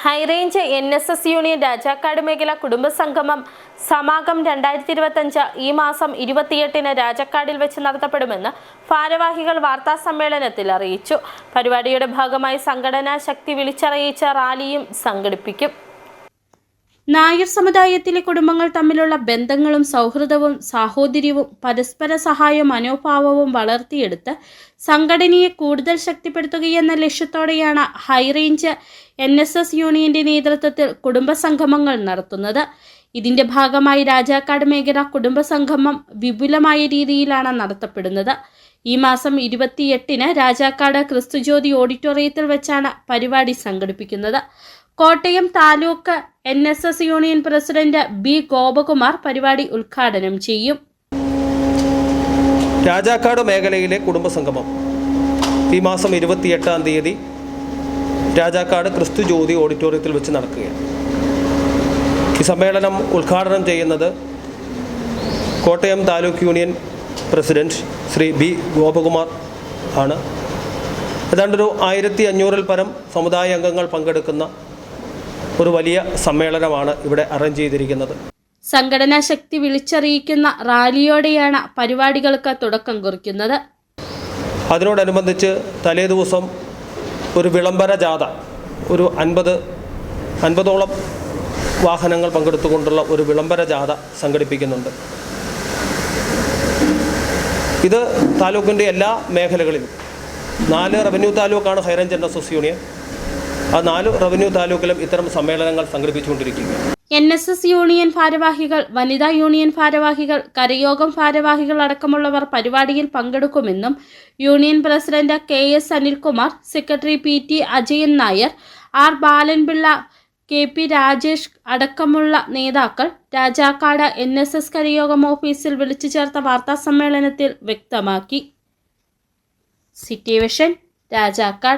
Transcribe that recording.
High range NSS union Rajakkad മേഖല കുടുംബസംഗമം സമാഗം 2025 ഈ മാസം 28-ന് രാജാക്കാടിൽ വെച്ച് നടത്തപ്പെടുമെന്ന് ഭാരവാഹികൾ വാർത്താസമ്മേളനത്തിൽ അറിയിച്ചു. പരിപാടിയുടെ ഭാഗമായി സംഘടനാ ശക്തി വിളിച്ചറിയിച്ച റാലിയും സംഘടിപ്പിക്കും. നായർ സമുദായത്തിലെ കുടുംബങ്ങൾ തമ്മിലുള്ള ബന്ധങ്ങളും സൗഹൃദവും സാഹോദര്യവും പരസ്പര സഹായ മനോഭാവവും വളർത്തിയെടുത്ത് സംഘടനയെ കൂടുതൽ ശക്തിപ്പെടുത്തുകയെന്ന ലക്ഷ്യത്തോടെയാണ് ഹൈറേഞ്ച് NSS യൂണിയന്റെ നേതൃത്വത്തിൽ കുടുംബസംഗമങ്ങൾ നടത്തുന്നത്. ഇതിന്റെ ഭാഗമായി രാജാക്കാട് മേഖല കുടുംബസംഗമം വിപുലമായ രീതിയിലാണ് നടത്തപ്പെടുന്നത്. ഈ മാസം 28-ന് രാജാക്കാട് ക്രിസ്തുജ്യോതി ഓഡിറ്റോറിയത്തിൽ വെച്ചാണ് പരിപാടി സംഘടിപ്പിക്കുന്നത്. Kottayam taluk NSS union president B. Gopakumar പരിപാടി ഉദ്ഘാടനം ചെയ്യും. രാജാക്കാട് മേഖലയിലെ കുടുംബസംഗമം ഈ മാസം 28-ാം തീയതി രാജാക്കാട് ക്രിസ്തുജ്യോതി ഓഡിറ്റോറിയത്തിൽ വെച്ച് നടക്കുകയാണ്. ഈ സമ്മേളനം ഉദ്ഘാടനം ചെയ്യുന്നത് Kottayam taluk union president Shri B. Gopakumar ആണ്. ഏതാണ്ടൊരു 1500-ൽ പരം സമുദായ അംഗങ്ങൾ പങ്കെടുക്കുന്ന ഒരു വലിയ സമ്മേളനമാണ് ഇവിടെ അറേഞ്ച് ചെയ്തിരിക്കുന്നത്. സംഘടനാ ശക്തി വിളിച്ചറിയിക്കുന്ന റാലിയോടെയാണ് പരിപാടികൾക്ക് തുടക്കം കുറിക്കുന്നത്. അതിനോടനുബന്ധിച്ച് തലേ ദിവസം ഒരു വിളംബര ജാഥ, ഒരു 50ഓളം വാഹനങ്ങൾ പങ്കെടുത്തുകൊണ്ടുള്ള ഒരു വിളംബര ജാഥ സംഘടിപ്പിക്കുന്നുണ്ട്. ഇത് താലൂക്കിൻ്റെ എല്ലാ മേഖലകളിലും 4 റവന്യൂ താലൂക്കാണ് ഹൈറേഞ്ച് NSS യൂണിയൻ. ആ 4 റവന്യൂ താലൂക്കിലും ഇത്തരം സമ്മേളനങ്ങൾ സംഘടിപ്പിച്ചുകൊണ്ടിരിക്കുകയാണ്. NSS യൂണിയൻ ഭാരവാഹികൾ, വനിതാ യൂണിയൻ ഭാരവാഹികൾ, കരയോഗം ഭാരവാഹികൾ അടക്കമുള്ളവർ പരിപാടിയിൽ പങ്കെടുക്കുമെന്നും union president KS Anilkumar, secretary PT Ajayan Nair, R Balanpillai, KP Rajesh അടക്കമുള്ള നേതാക്കൾ രാജാക്കാട് NSS കരയോഗം ഓഫീസിൽ വിളിച്ചു ചേർത്ത വാർത്താസമ്മേളനത്തിൽ വ്യക്തമാക്കി. City vision, Rajakkad.